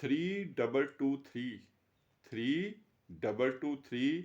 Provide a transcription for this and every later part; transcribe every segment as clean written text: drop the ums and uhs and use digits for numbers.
3223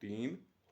3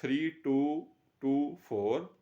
3224,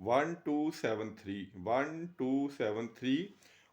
1273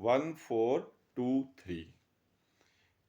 1423।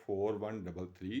4133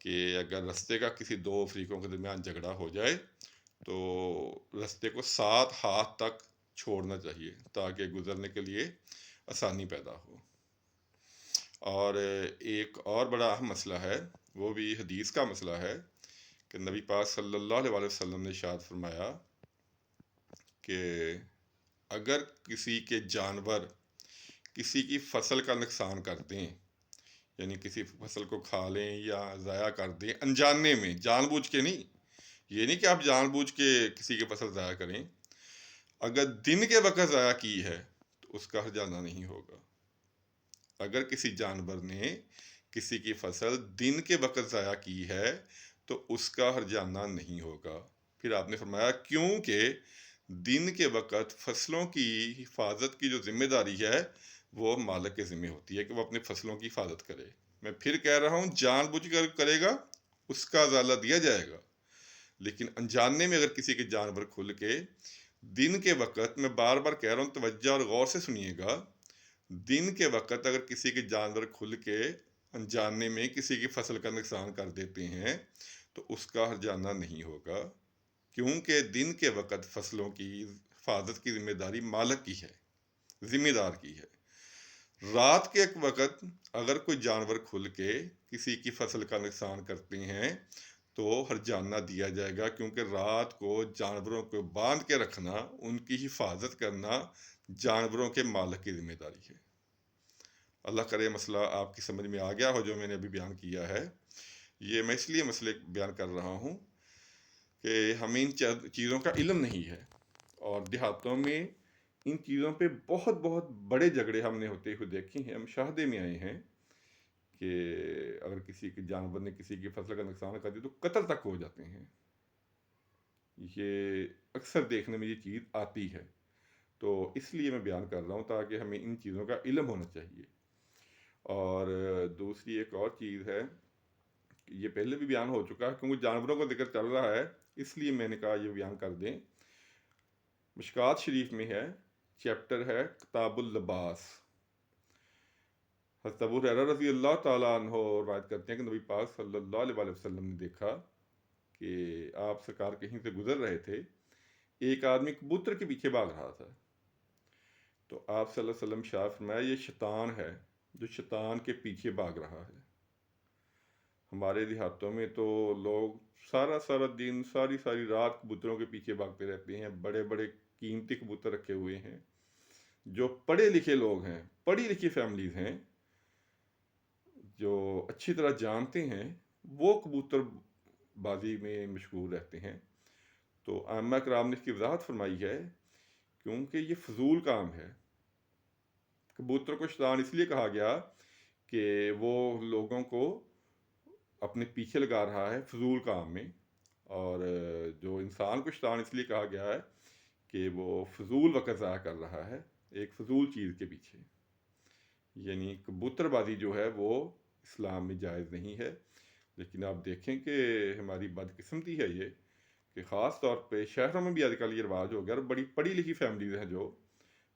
کہ اگر رستے کا کسی دو فریقوں کے درمیان جھگڑا ہو جائے تو رستے کو 7 ہاتھ تک چھوڑنا چاہیے تاکہ گزرنے کے لیے آسانی پیدا ہو۔ اور ایک اور بڑا اہم مسئلہ ہے، وہ بھی حدیث کا مسئلہ ہے کہ نبی پاک صلی اللہ علیہ وسلم نے ارشاد فرمایا کہ اگر کسی کے جانور کسی کی فصل کا نقصان کر دیں، یعنی کسی فصل کو کھا لیں یا ضائع کر دیں انجانے میں، جان بوجھ کے نہیں، یہ نہیں کہ آپ جان بوجھ کے کسی کی فصل ضائع کریں، اگر دن کے وقت ضائع کی ہے تو اس کا ہرجانہ نہیں ہوگا۔ اگر کسی جانور نے کسی کی فصل دن کے وقت ضائع کی ہے تو اس کا ہرجانہ نہیں ہوگا۔ پھر آپ نے فرمایا کیونکہ دن کے وقت فصلوں کی حفاظت کی جو ذمہ داری ہے وہ مالک کے ذمہ ہوتی ہے کہ وہ اپنے فصلوں کی حفاظت کرے۔ میں پھر کہہ رہا ہوں، جان بوجھ کر کرے گا اس کا ازالہ دیا جائے گا، لیکن انجانے میں اگر کسی کے جانور کھل کے دن کے وقت، میں بار بار کہہ رہا ہوں توجہ اور غور سے سنیے گا، دن کے وقت اگر کسی کے جانور کھل کے انجانے میں کسی کی فصل کا نقصان کر دیتے ہیں تو اس کا ہرجانہ نہیں ہوگا، کیونکہ دن کے وقت فصلوں کی حفاظت کی ذمہ داری مالک کی ہے، ذمہ دار کی ہے۔ رات کے ایک وقت اگر کوئی جانور کھل کے کسی کی فصل کا نقصان کرتے ہیں تو ہرجانہ دیا جائے گا، کیونکہ رات کو جانوروں کو باندھ کے رکھنا، ان کی حفاظت کرنا جانوروں کے مالک کی ذمہ داری ہے۔ اللہ کرے مسئلہ آپ کی سمجھ میں آ گیا ہو جو میں نے ابھی بیان کیا ہے۔ یہ میں اس لیے مسئلے بیان کر رہا ہوں کہ ہمیں ان چیزوں کا علم نہیں ہے، اور دیہاتوں میں ان چیزوں پہ بہت بہت بڑے جھگڑے ہم نے ہوتے ہوئے دیکھے ہیں، مشاہدے میں آئے ہیں کہ اگر کسی کے جانور نے کسی کی فصل کا نقصان کر دیا تو قتل تک ہو جاتے ہیں۔ یہ اکثر دیکھنے میں یہ چیز آتی ہے، تو اس لیے میں بیان کر رہا ہوں تاکہ ہمیں ان چیزوں کا علم ہونا چاہیے۔ اور دوسری ایک اور چیز ہے، یہ پہلے بھی بیان ہو چکا ہے، کیونکہ جانوروں کا ذکر چل رہا ہے اس لیے میں نے کہا یہ بیان کر دیں۔ مشکات شریف میں ہے، چیپٹر ہے کتاب اللباس۔ حضرت ابو ہریرہ رضی اللہ تعالیٰ عنہ روایت کرتے ہیں کہ نبی پاک صلی اللہ علیہ وسلم نے دیکھا کہ آپ سرکار کہیں سے گزر رہے تھے، ایک آدمی کبوتر کے پیچھے بھاگ رہا تھا، تو آپ صلی اللہ علیہ وسلم شاہ فرمایا یہ شیطان ہے جو شیطان کے پیچھے بھاگ رہا ہے۔ ہمارے دیہاتوں میں تو لوگ سارا سارا دن، ساری ساری رات کبوتروں کے پیچھے بھاگتے رہتے ہیں، بڑے بڑے قیمتی کبوتر رکھے ہوئے ہیں۔ جو پڑھے لکھے لوگ ہیں، پڑھی لکھی فیملیز ہیں، جو اچھی طرح جانتے ہیں، وہ کبوتر بازی میں مشغول رہتے ہیں۔ تو ائمہ کرام نے اس کی وضاحت فرمائی ہے کیونکہ یہ فضول کام ہے۔ کبوتر کو شیطان اس لیے کہا گیا کہ وہ لوگوں کو اپنے پیچھے لگا رہا ہے فضول کام میں، اور جو انسان کو شیطان اس لیے کہا گیا ہے کہ وہ فضول وقت ضائع کر رہا ہے ایک فضول چیز کے پیچھے۔ یعنی کبوتر بازی جو ہے وہ اسلام میں جائز نہیں ہے، لیکن آپ دیکھیں کہ ہماری بدقسمتی ہے یہ کہ خاص طور پہ شہروں میں بھی آج کل یہ رواج ہو گیا، اور بڑی پڑھی لکھی فیملیز ہیں، جو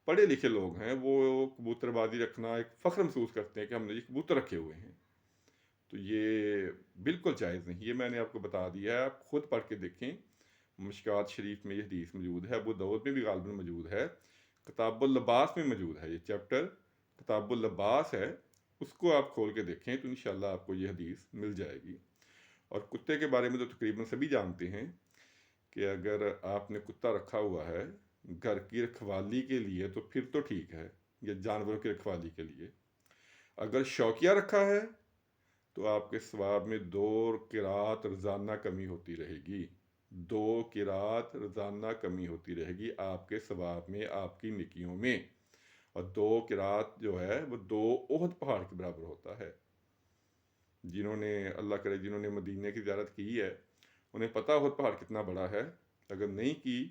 پڑھے لکھے لوگ ہیں، وہ کبوتر بازی رکھنا ایک فخر محسوس کرتے ہیں کہ ہم نے یہ کبوتر رکھے ہوئے ہیں۔ تو یہ بالکل جائز نہیں، یہ میں نے آپ کو بتا دیا ہے، آپ خود پڑھ کے دیکھیں۔ مشکات شریف میں یہ حدیث موجود ہے، ابو داؤد میں بھی غالباً موجود ہے، کتاب اللباس میں موجود ہے، یہ چیپٹر کتاب اللباس ہے، اس کو آپ کھول کے دیکھیں تو انشاءاللہ آپ کو یہ حدیث مل جائے گی۔ اور کتے کے بارے میں تو تقریباً سبھی جانتے ہیں کہ اگر آپ نے کتا رکھا ہوا ہے گھر کی رکھوالی کے لیے تو پھر تو ٹھیک ہے، یا جانوروں کی رکھوالی کے لیے۔ اگر شوقیہ رکھا ہے تو آپ کے ثواب میں 2 قرات روزانہ کمی ہوتی رہے گی، 2 قرات روزانہ کمی ہوتی رہے گی آپ کے ثواب میں، آپ کی نیکیوں میں، اور 2 قرات جو ہے وہ 2 احد پہاڑ کے برابر ہوتا ہے۔ جنہوں نے اللہ کرے جنہوں نے مدینے کی زیارت کی ہے انہیں پتہ احد پہاڑ کتنا بڑا ہے، اگر نہیں کی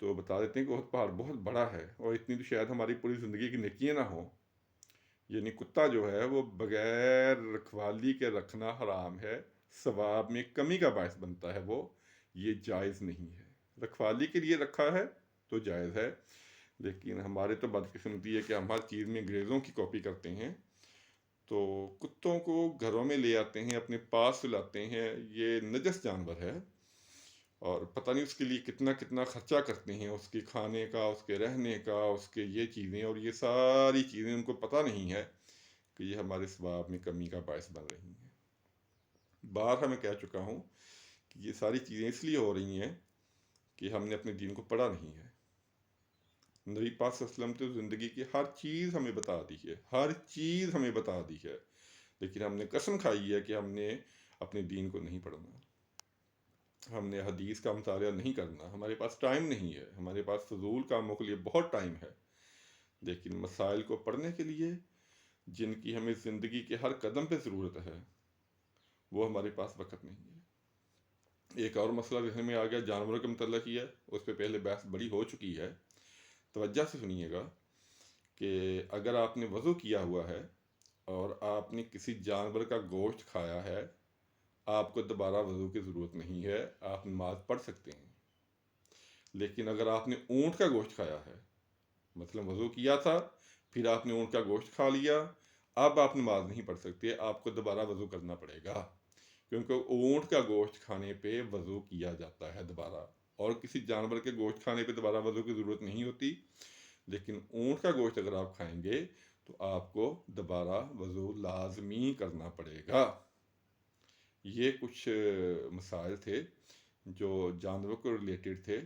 تو بتا دیتے ہیں کہ احد پہاڑ بہت بڑا ہے، اور اتنی تو شاید ہماری پوری زندگی کی نیکیاں نہ ہوں۔ یعنی کتا جو ہے وہ بغیر رکھوالی کے رکھنا حرام ہے، ثواب میں کمی کا باعث بنتا ہے، وہ یہ جائز نہیں ہے۔ رکھوالی کے لیے رکھا ہے تو جائز ہے، لیکن ہمارے تو بدقسمتی ہے کہ ہم ہر چیز میں انگریزوں کی کاپی کرتے ہیں، تو کتوں کو گھروں میں لے آتے ہیں، اپنے پاس لاتے ہیں، یہ نجس جانور ہے، اور پتہ نہیں اس کے لیے کتنا کتنا خرچہ کرتے ہیں، اس کے کھانے کا، اس کے رہنے کا، اس کے یہ چیزیں، اور یہ ساری چیزیں ان کو پتہ نہیں ہے کہ یہ ہمارے ثواب میں کمی کا باعث بن رہی ہیں۔ بارہا میں کہہ چکا ہوں کہ یہ ساری چیزیں اس لیے ہو رہی ہیں کہ ہم نے اپنے دین کو پڑھا نہیں ہے۔ نبی پاک صلی اللہ علیہ وسلم تو زندگی کی ہر چیز ہمیں بتا دی ہے، ہر چیز ہمیں بتا دی ہے، لیکن ہم نے قسم کھائی ہے کہ ہم نے اپنے دین کو نہیں پڑھنا، ہم نے حدیث کا مطالعہ نہیں کرنا، ہمارے پاس ٹائم نہیں ہے، ہمارے پاس فضول کاموں کے لیے بہت ٹائم ہے، لیکن مسائل کو پڑھنے کے لیے جن کی ہمیں زندگی کے ہر قدم پہ ضرورت ہے وہ ہمارے پاس وقت نہیں ہے۔ ایک اور مسئلہ ذہن میں آ گیا، جانوروں کے متعلق ہی ہے، اس پہ پہلے بحث بڑی ہو چکی ہے، توجہ سے سنیے گا کہ اگر آپ نے وضو کیا ہوا ہے اور آپ نے کسی جانور کا گوشت کھایا ہے، آپ کو دوبارہ وضو کی ضرورت نہیں ہے، آپ نماز پڑھ سکتے ہیں۔ لیکن اگر آپ نے اونٹ کا گوشت کھایا ہے، مثلا وضو کیا تھا، پھر آپ نے اونٹ کا گوشت کھا لیا، اب آپ نماز نہیں پڑھ سکتے، آپ کو دوبارہ وضو کرنا پڑے گا، کیونکہ اونٹ کا گوشت کھانے پہ وضو کیا جاتا ہے دوبارہ، اور کسی جانور کے گوشت کھانے پہ دوبارہ وضو کی ضرورت نہیں ہوتی، لیکن اونٹ کا گوشت اگر آپ کھائیں گے تو آپ کو دوبارہ وضو لازمی کرنا پڑے گا۔ یہ کچھ مسائل تھے جو جانوروں کو ریلیٹڈ تھے،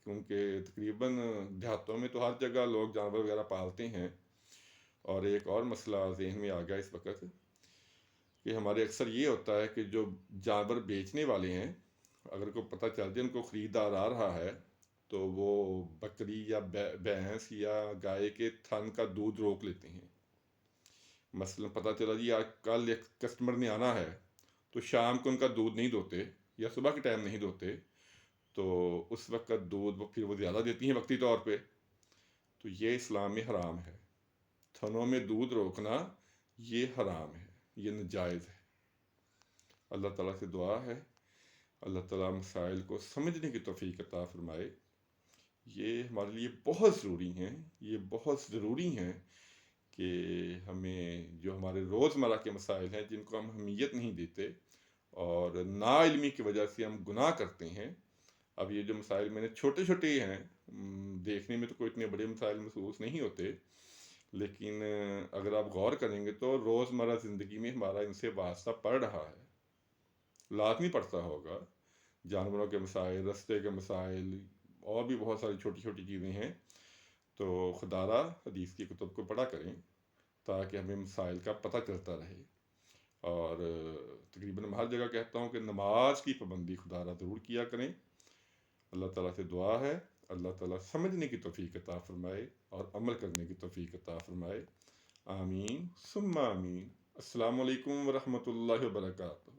کیونکہ تقریباً دیہاتوں میں تو ہر جگہ لوگ جانور وغیرہ پالتے ہیں۔ اور ایک اور مسئلہ ذہن میں آ گیا اس وقت کہ ہمارے اکثر یہ ہوتا ہے کہ جو جانور بیچنے والے ہیں، اگر کو پتہ چل جائے ان کو خریدار آ رہا ہے تو وہ بکری یا بھینس یا گائے کے تھن کا دودھ روک لیتے ہیں۔ مثلا پتہ چلا جی آج کل ایک کسٹمر نے آنا ہے، تو شام کو ان کا دودھ نہیں دوتے یا صبح کے ٹائم نہیں دوتے، تو اس وقت دودھ پھر وہ زیادہ دیتی ہیں وقتی طور پہ، تو یہ اسلام میں حرام ہے، تھنوں میں دودھ روکنا یہ حرام ہے، یہ ناجائز ہے۔ اللہ تعالیٰ سے دعا ہے اللہ تعالیٰ مسائل کو سمجھنے کی توفیق عطا فرمائے۔ یہ ہمارے لیے بہت ضروری ہیں، یہ بہت ضروری ہیں کہ ہمیں جو ہمارے روزمرہ کے مسائل ہیں جن کو ہم اہمیت نہیں دیتے اور نا علمی کی وجہ سے ہم گناہ کرتے ہیں۔ اب یہ جو مسائل میں نے چھوٹے چھوٹے ہیں، دیکھنے میں تو کوئی اتنے بڑے مسائل محسوس نہیں ہوتے، لیکن اگر آپ غور کریں گے تو روزمرہ زندگی میں ہمارا ان سے واسطہ پڑ رہا ہے، لازمی پڑتا ہوگا۔ جانوروں کے مسائل، رستے کے مسائل، اور بھی بہت ساری چھوٹی چھوٹی چیزیں ہیں، تو خدا را حدیث کی کتب کو پڑھا کریں تاکہ ہمیں مسائل کا پتہ چلتا رہے۔ اور تقریباً میں ہر جگہ کہتا ہوں کہ نماز کی پابندی خدا را ضرور کیا کریں۔ اللہ تعالیٰ سے دعا ہے اللہ تعالیٰ سمجھنے کی توفیق عطا فرمائے اور عمل کرنے کی توفیق عطا فرمائے، آمین ثم آمین۔ السلام علیکم ورحمۃ اللہ وبرکاتہ۔